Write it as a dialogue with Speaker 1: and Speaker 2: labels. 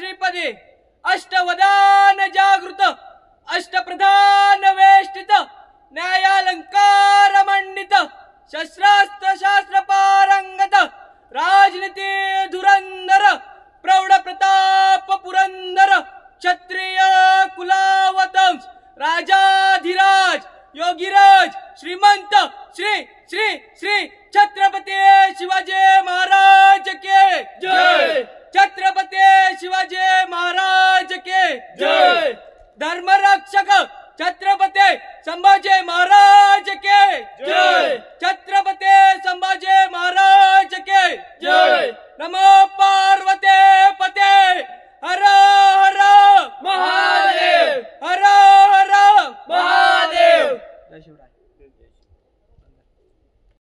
Speaker 1: श्रीपदे अष्टवदान जागृत अष्टप्रधान वेष्टित न्यायालंकार मंडित शस्त्रास्त्र शास्त्र पारंगत राजनीती धुरंधर प्रौढ प्रताप पुरंदर क्षत्रिय कुलावतंस राजाधिराज योगीराज श्रीमंत श्री श्री श्री छत्रपती शिवाजी महाराज के जय। छत्रपती शिवाजी महाराज के जय। धर्मरक्षक छत्रपती संभाजी महाराज के जय। छत्रपती संभाजी महाराज के जय। नमो पार्वती पते हर हर महादेव हर हर महादेव। जय शिवराय।